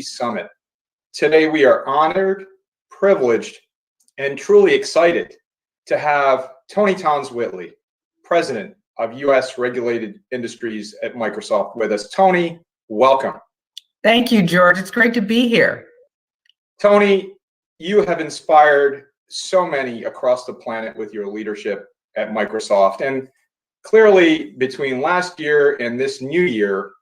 Summit. Today, we are honored, privileged, and truly excited to have Toni Townes-Whitley, President of U.S. Regulated Industries at Microsoft, with us. Toni, welcome. Thank you, George. It's great to be here. Toni, you have inspired so many across the planet with your leadership at Microsoft. And clearly, between last year and this new year,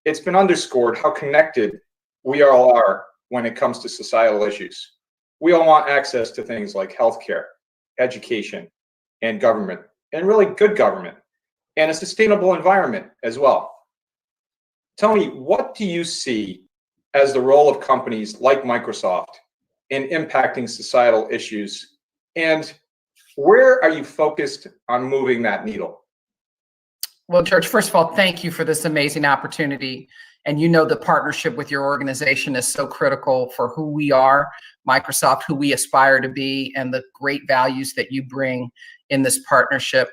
it's been underscored how connected we all are when it comes to societal issues. We all want access to things like healthcare, education, and government, and really good government, and a sustainable environment as well. Toni, what do you see as the role of companies like Microsoft in impacting societal issues, and where are you focused on moving that needle? Well, George, first of all, thank you for this amazing opportunity. And you know the partnership with your organization is so critical for who we are, Microsoft, who we aspire to be, and the great values that you bring in this partnership.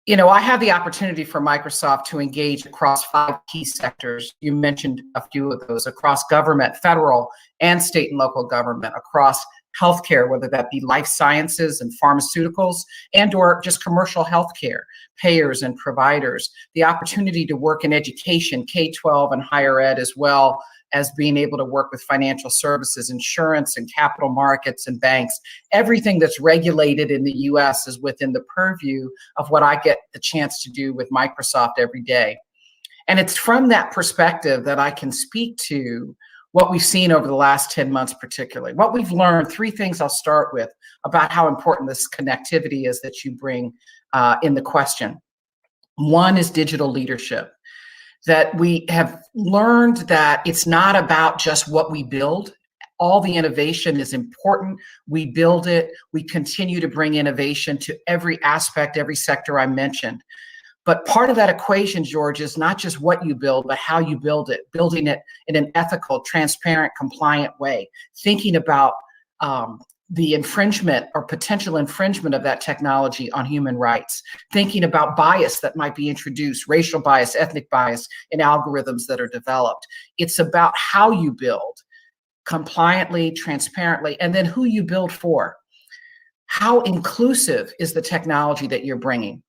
You know, I have the opportunity for Microsoft to engage across 5 key sectors. You mentioned a few of those: across government, federal and state and local government, across healthcare, whether that be life sciences and pharmaceuticals, and or just commercial healthcare, payers and providers, the opportunity to work in education, K-12 and higher ed, as well as being able to work with financial services, insurance and capital markets and banks. Everything that's regulated in the US is within the purview of what I get the chance to do with Microsoft every day. And it's from that perspective that I can speak to what we've seen over the last 10 months, particularly. What we've learned, 3 things I'll start with about how important this connectivity is that you bring in the question. One is digital leadership. That we have learned that it's not about just what we build. All the innovation is important. We build it. We continue to bring innovation to every aspect, every sector I mentioned. But part of that equation, George, is not just what you build, but how you build it, building it in an ethical, transparent, compliant way, thinking about the infringement or potential infringement of that technology on human rights, thinking about bias that might be introduced, racial bias, ethnic bias in algorithms that are developed. It's about how you build compliantly, transparently, and then who you build for. How inclusive is the technology that you're bringing?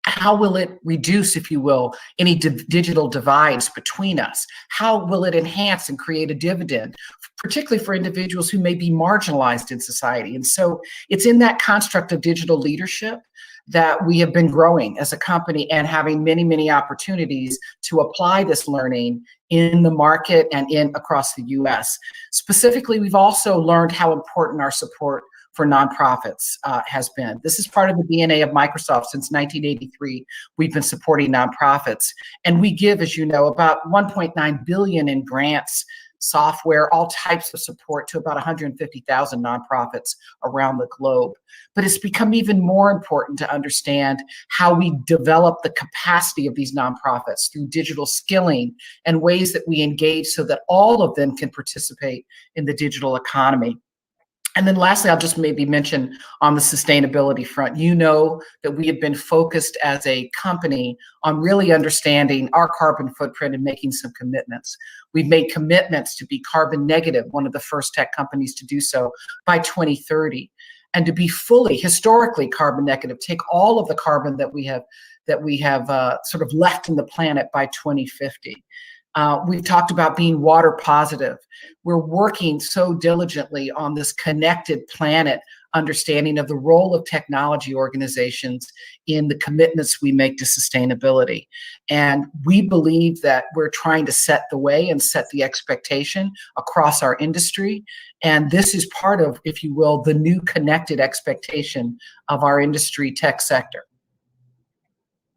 How will it reduce, if you will, any digital divides between us? How will it enhance and create a dividend, particularly for individuals who may be marginalized in society? And so it's in that construct of digital leadership that we have been growing as a company and having many, many opportunities to apply this learning in the market and across the US. Specifically, we've also learned how important our support for nonprofits has been. This is part of the DNA of Microsoft. Since 1983, we've been supporting nonprofits. And we give, as you know, about $1.9 billion in grants, software, all types of support to about 150,000 nonprofits around the globe. But it's become even more important to understand how we develop the capacity of these nonprofits through digital skilling and ways that we engage so that all of them can participate in the digital economy. And then lastly, I'll just maybe mention on the sustainability front, you know that we have been focused as a company on really understanding our carbon footprint and making some commitments. We've made commitments to be carbon negative, one of the first tech companies to do so, by 2030, and to be fully, historically carbon negative, take all of the carbon that we have sort of left in the planet by 2050. We've talked about being water positive. We're working so diligently on this connected planet understanding of the role of technology organizations in the commitments we make to sustainability. And we believe that we're trying to set the way and set the expectation across our industry. And this is part of, if you will, the new connected expectation of our industry tech sector.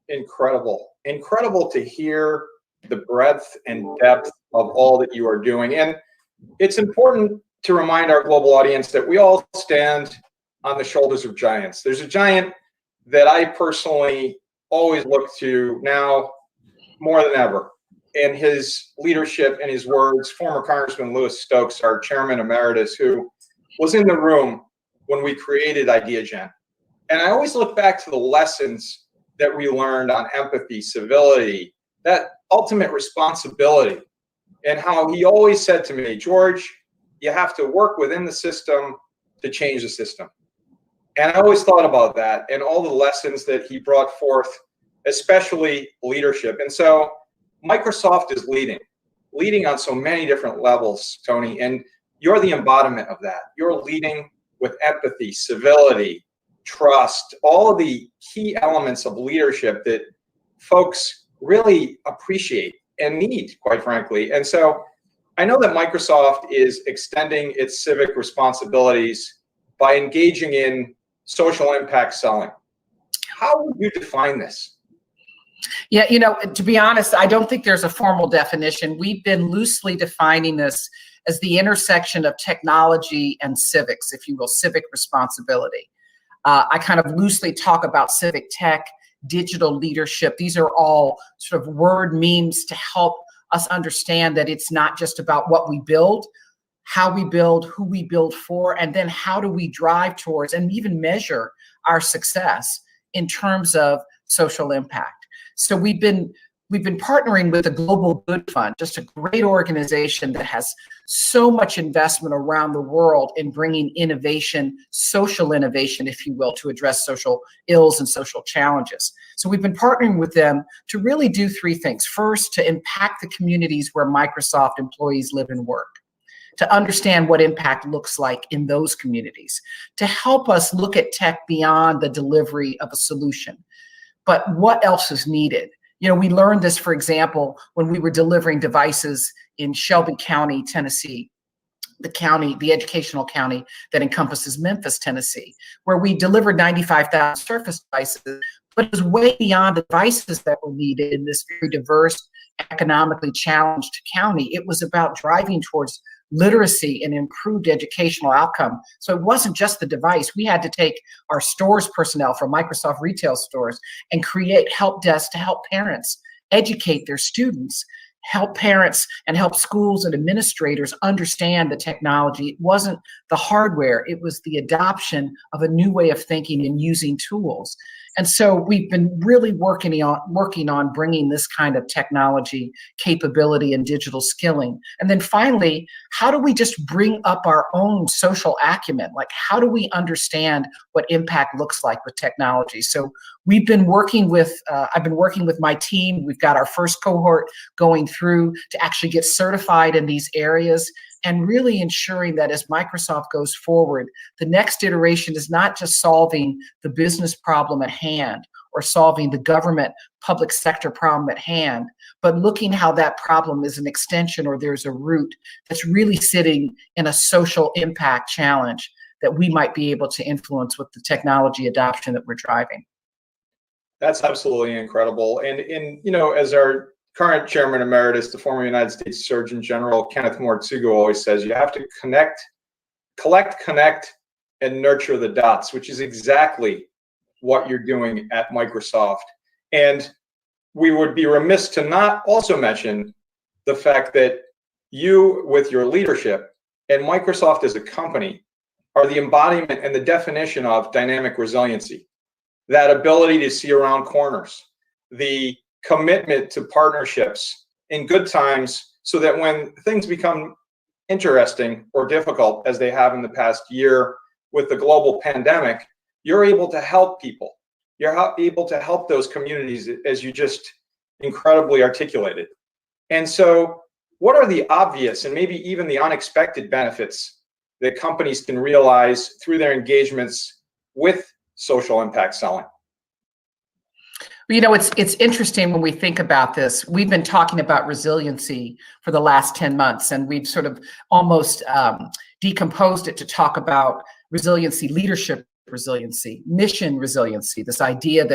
Incredible. Incredible to hear the breadth and depth of all that you are doing. And it's important to remind our global audience that we all stand on the shoulders of giants. There's a giant that I personally always look to now more than ever. And his leadership and his words, former Congressman Louis Stokes, our chairman emeritus, who was in the room when we created Ideagen. And I always look back to the lessons that we learned on empathy, civility, that ultimate responsibility and how he always said to me, George, you have to work within the system to change the system. And I always thought about that and all the lessons that he brought forth, especially leadership. And so Microsoft is leading on so many different levels, Toni, and you're the embodiment of that. You're leading with empathy, civility, trust, all of the key elements of leadership that folks really appreciate and need, quite frankly. And so I know that Microsoft is extending its civic responsibilities by engaging in social impact selling. How would you define this? Yeah, to be honest, I don't think there's a formal definition. We've been loosely defining this as the intersection of technology and civics, if you will, civic responsibility. I kind of loosely talk about civic tech, digital leadership. These are all sort of word memes to help us understand that it's not just about what we build, how we build, who we build for, and then how do we drive towards and even measure our success in terms of social impact. So we've been partnering with the Global Good Fund, just a great organization that has so much investment around the world in bringing innovation, social innovation, if you will, to address social ills and social challenges. So we've been partnering with them to really do three things. First, to impact the communities where Microsoft employees live and work, to understand what impact looks like in those communities, to help us look at tech beyond the delivery of a solution. But what else is needed? We learned this, for example, when we were delivering devices in Shelby County, Tennessee, the educational county that encompasses Memphis, Tennessee, where we delivered 95,000 Surface devices, but it was way beyond the devices that were needed in this very diverse, economically challenged county. It was about driving towards literacy and improved educational outcome. So it wasn't just the device. We had to take our stores personnel from Microsoft retail stores and create help desks to help parents educate their students, help parents and help schools and administrators understand the technology. It wasn't the hardware, it was the adoption of a new way of thinking and using tools. And so we've been really working on bringing this kind of technology capability and digital skilling. And then finally, how do we just bring up our own social acumen? Like, how do we understand what impact looks like with technology? So we've been working with, I've been working with my team. We've got our first cohort going through to actually get certified in these areas, and really ensuring that as Microsoft goes forward, the next iteration is not just solving the business problem at hand or solving the government public sector problem at hand, but looking how that problem is an extension or there's a root that's really sitting in a social impact challenge that we might be able to influence with the technology adoption that we're driving. That's absolutely incredible. And as our current chairman emeritus, the former United States Surgeon General Kenneth Mortsugo always says, you have to collect, connect, and nurture the dots, which is exactly what you're doing at Microsoft. And we would be remiss to not also mention the fact that you, with your leadership, and Microsoft as a company, are the embodiment and the definition of dynamic resiliency. That ability to see around corners, the commitment to partnerships in good times, so that when things become interesting or difficult, as they have in the past year with the global pandemic, you're able to help people. You're able to help those communities, as you just incredibly articulated. And so what are the obvious and maybe even the unexpected benefits that companies can realize through their engagements with social impact selling? It's interesting when we think about this. We've been talking about resiliency for the last 10 months, and we've sort of almost decomposed it to talk about resiliency, leadership resiliency, mission resiliency, this idea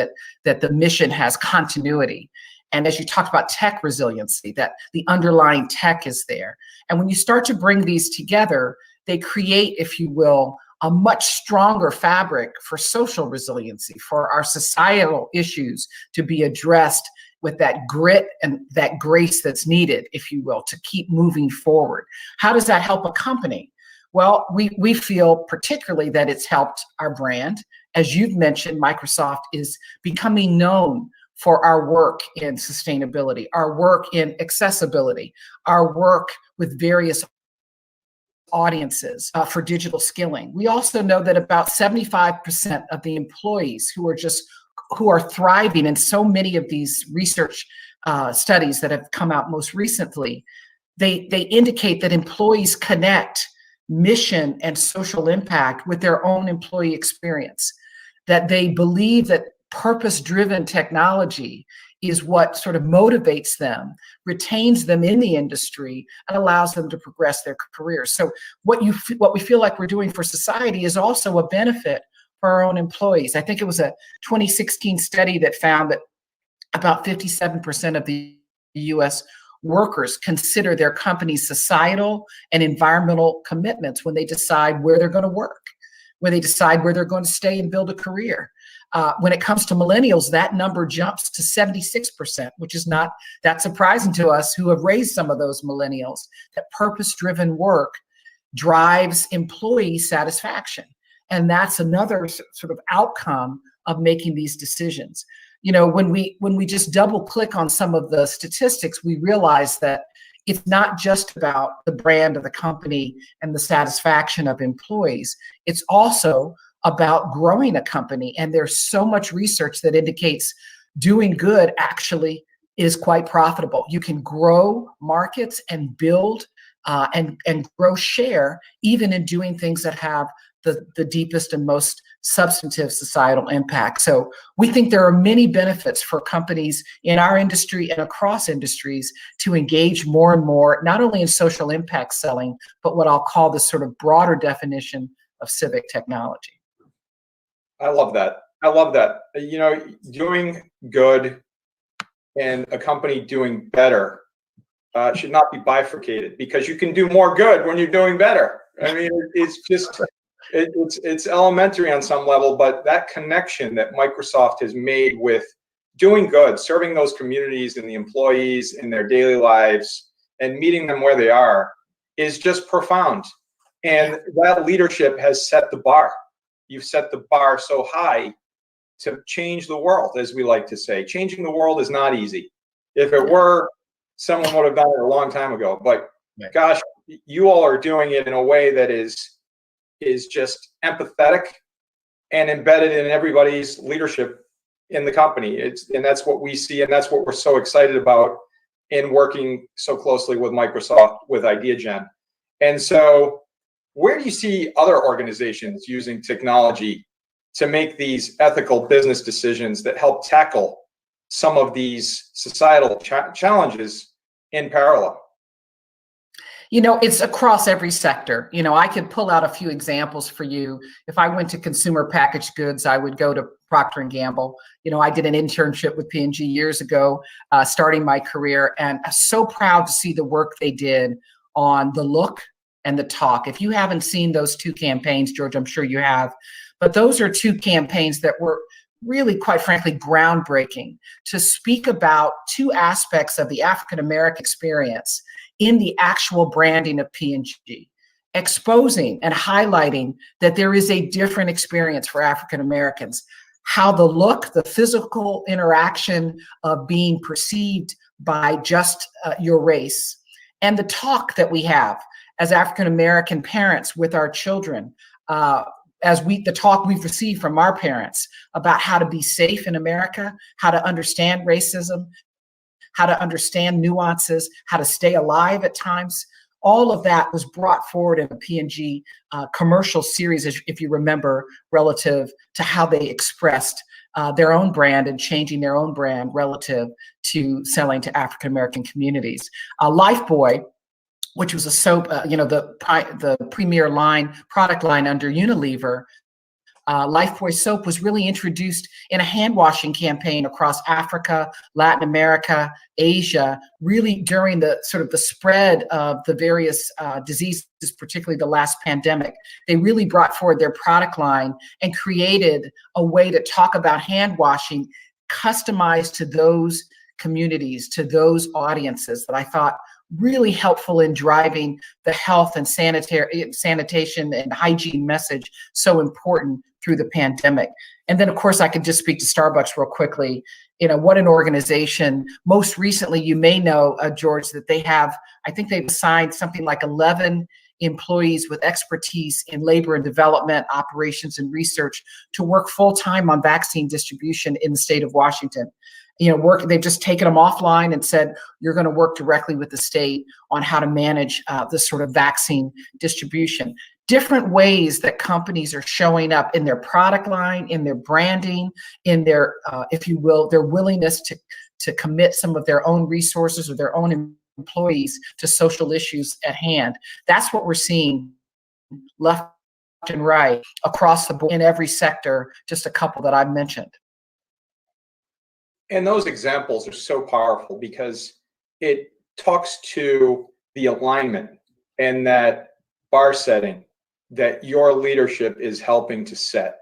that the mission has continuity. And as you talked about tech resiliency, that the underlying tech is there. And when you start to bring these together, they create, if you will, a much stronger fabric for social resiliency, for our societal issues to be addressed with that grit and that grace that's needed, if you will, to keep moving forward. How does that help a company? Well, we feel particularly that it's helped our brand. As you've mentioned, Microsoft is becoming known for our work in sustainability, our work in accessibility, our work with various audiences for digital skilling. We also know that about 75% of the employees who are thriving in so many of these research studies that have come out most recently, they indicate that employees connect mission and social impact with their own employee experience, that they believe that purpose-driven technology is what sort of motivates them, retains them in the industry, and allows them to progress their careers. So what we feel like we're doing for society is also a benefit for our own employees. I think it was a 2016 study that found that about 57% of the US workers consider their company's societal and environmental commitments when they decide where they're going to work, when they decide where they're going to stay and build a career. When it comes to millennials, that number jumps to 76%, which is not that surprising to us who have raised some of those millennials, that purpose-driven work drives employee satisfaction. And that's another sort of outcome of making these decisions. You know, when we just double click on some of the statistics, we realize that it's not just about the brand of the company and the satisfaction of employees. It's also about growing a company. And there's so much research that indicates doing good actually is quite profitable. You can grow markets and build and grow share, even in doing things that have the deepest and most substantive societal impact. So we think there are many benefits for companies in our industry and across industries to engage more and more, not only in social impact selling, but what I'll call this sort of broader definition of civic technology. I love that. I love that. You know, doing good and a company doing better should not be bifurcated, because you can do more good when you're doing better. I mean, it's just, it's elementary on some level, but that connection that Microsoft has made with doing good, serving those communities and the employees in their daily lives and meeting them where they are is just profound. And that leadership has set the bar. You've set the bar so high to change the world, as we like to say. Changing the world is not easy. If it were, someone would have done it a long time ago. But gosh, you all are doing it in a way that is just empathetic and embedded in everybody's leadership in the company. And that's what we see, and that's what we're so excited about in working so closely with Microsoft with Ideagen. And so, where do you see other organizations using technology to make these ethical business decisions that help tackle some of these societal challenges in parallel? You know, it's across every sector. You know, I could pull out a few examples for you. If I went to consumer packaged goods, I would go to Procter & Gamble. You know, I did an internship with P&G years ago, starting my career, and I'm so proud to see the work they did on the look and the talk. If you haven't seen those two campaigns, George, I'm sure you have, but those are two campaigns that were really, quite frankly, groundbreaking to speak about two aspects of the African-American experience in the actual branding of P&G, exposing and highlighting that there is a different experience for African-Americans, how the look, the physical interaction of being perceived by just your race, and the talk that we have as African-American parents with our children, the talk we've received from our parents about how to be safe in America, how to understand racism, how to understand nuances, how to stay alive at times. All of that was brought forward in a P&G commercial series, if you remember, relative to how they expressed their own brand and changing their own brand relative to selling to African-American communities. Lifebuoy, which was a soap, the premier product line under Unilever, Lifebuoy soap was really introduced in a hand washing campaign across Africa, Latin America, Asia, really during the sort of the spread of the various diseases, particularly the last pandemic. They really brought forward their product line and created a way to talk about hand washing customized to those communities, to those audiences, that I thought really helpful in driving the health and sanitation and hygiene message so important through the pandemic. And then, of course, I could just speak to Starbucks real quickly. What an organization. Most recently, you may know, George, that they have, I think they've assigned something like 11 employees with expertise in labor and development, operations and research to work full-time on vaccine distribution in the state of Washington. They've just taken them offline and said, you're going to work directly with the state on how to manage this sort of vaccine distribution. Different ways that companies are showing up in their product line, in their branding, in their, if you will, their willingness to commit some of their own resources or their own employees to social issues at hand. That's what we're seeing left and right across the board in every sector, just a couple that I've mentioned. And those examples are so powerful because it talks to the alignment and that bar setting that your leadership is helping to set.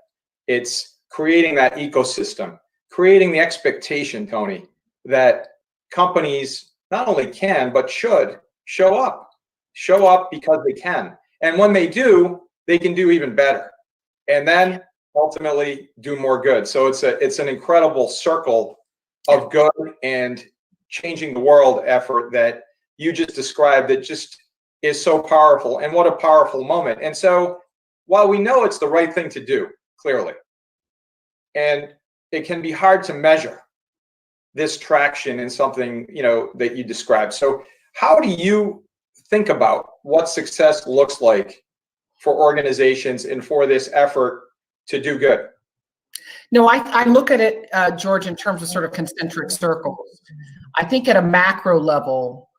It's creating that ecosystem, creating the expectation, Toni, that companies not only can, but should show up because they can. And when they do, they can do even better. And then ultimately do more good. So it's an incredible circle of good and changing the world effort that you just described that just is so powerful. And what a powerful moment. And so while we know it's the right thing to do, clearly, and it can be hard to measure this traction in something, that you described. So how do you think about what success looks like for organizations and for this effort to do good? No, I look at it, George, in terms of sort of concentric circles. I think at a macro level,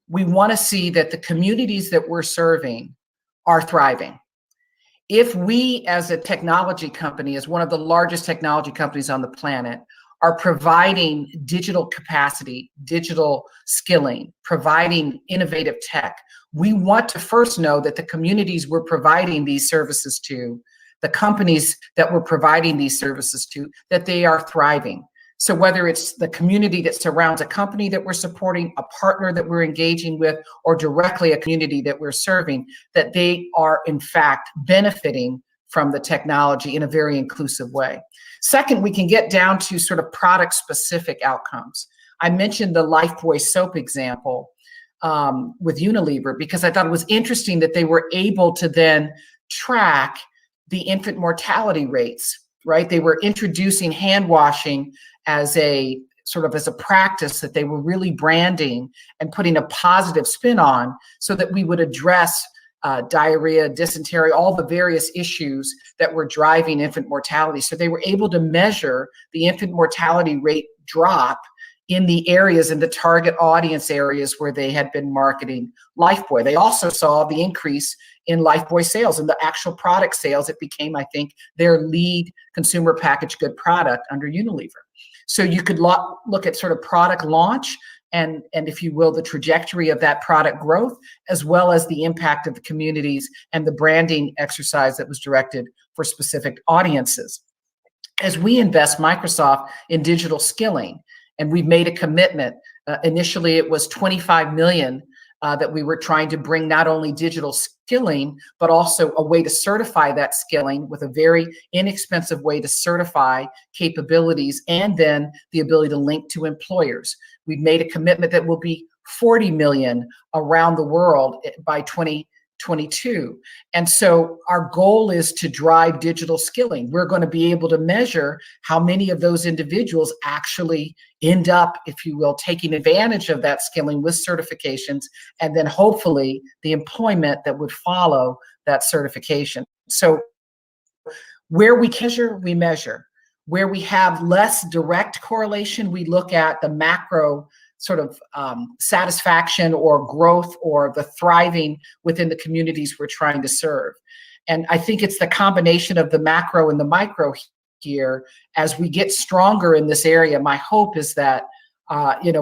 we want to see that the communities that we're serving are thriving. If we, as a technology company, as one of the largest technology companies on the planet, are providing digital capacity, digital skilling, providing innovative tech, we want to first know that the communities we're providing these services to, the companies that we're providing these services to, that they are thriving. So whether it's the community that surrounds a company that we're supporting, a partner that we're engaging with, or directly a community that we're serving, that they are in fact benefiting from the technology in a very inclusive way. Second, we can get down to sort of product specific outcomes. I mentioned the Lifebuoy soap example with Unilever because I thought it was interesting that they were able to then track the infant mortality rates, right? They were introducing hand washing as a practice that they were really branding and putting a positive spin on so that we would address diarrhea, dysentery, all the various issues that were driving infant mortality. So they were able to measure the infant mortality rate drop in the areas, in the target audience areas where they had been marketing Lifebuoy. They also saw the increase in Lifebuoy sales and the actual product sales. It became, I think, their lead consumer packaged good product under Unilever. So you could look at sort of product launch and if you will, the trajectory of that product growth, as well as the impact of the communities and the branding exercise that was directed for specific audiences. As we invest Microsoft in digital skilling, and we've made a commitment, initially it was 25 million that we were trying to bring not only digital skilling, but also a way to certify that skilling with a very inexpensive way to certify capabilities and then the ability to link to employers. We've made a commitment that will be 40 million around the world by 2022. And so our goal is to drive digital skilling. We're going to be able to measure how many of those individuals actually end up, if you will, taking advantage of that skilling with certifications, and then hopefully the employment that would follow that certification. So where we measure. Where we have less direct correlation, we look at the macro sort of satisfaction or growth or the thriving within the communities we're trying to serve. And I think it's the combination of the macro and the micro here. As we get stronger in this area, my hope is that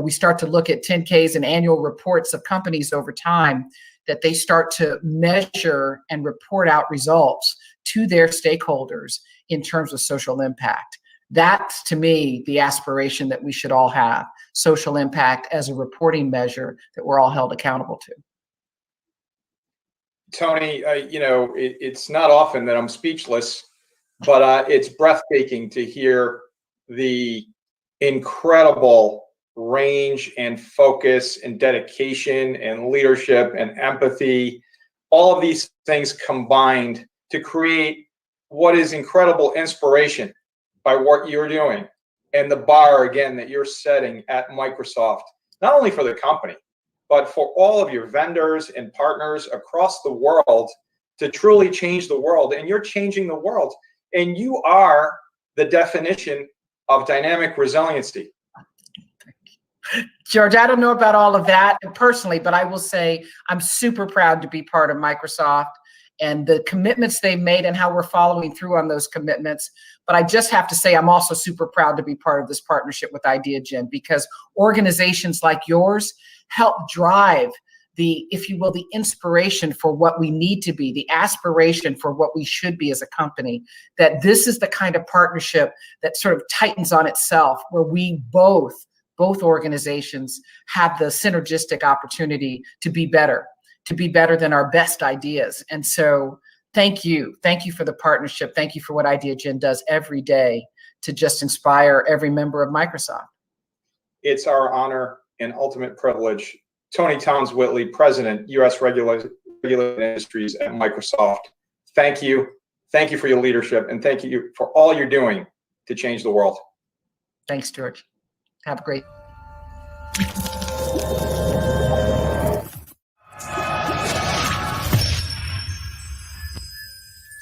we start to look at 10Ks and annual reports of companies over time, that they start to measure and report out results to their stakeholders in terms of social impact. That's, to me, the aspiration that we should all have, social impact as a reporting measure that we're all held accountable to. Toni, it's not often that I'm speechless but it's breathtaking to hear the incredible range and focus and dedication and leadership and empathy, all of these things combined to create what is incredible inspiration by what you're doing and the bar, again, that you're setting at Microsoft, not only for the company, but for all of your vendors and partners across the world to truly change the world. And you're changing the world. And you are the definition of dynamic resiliency. George, I don't know about all of that personally, but I will say I'm super proud to be part of Microsoft and the commitments they've made and how we're following through on those commitments. But I just have to say I'm also super proud to be part of this partnership with Ideagen, because organizations like yours help drive the, if you will, the inspiration for what we need to be, the aspiration for what we should be as a company, that this is the kind of partnership that sort of tightens on itself, where we both organizations have the synergistic opportunity to be better than our best ideas. And so thank you for the partnership. Thank you for what Ideagen does every day to just inspire every member of Microsoft. It's our honor and ultimate privilege. Toni Townes-Whitley, President, U.S. Regulated Industries at Microsoft. Thank you. Thank you for your leadership, and thank you for all you're doing to change the world. Thanks, George. Have a great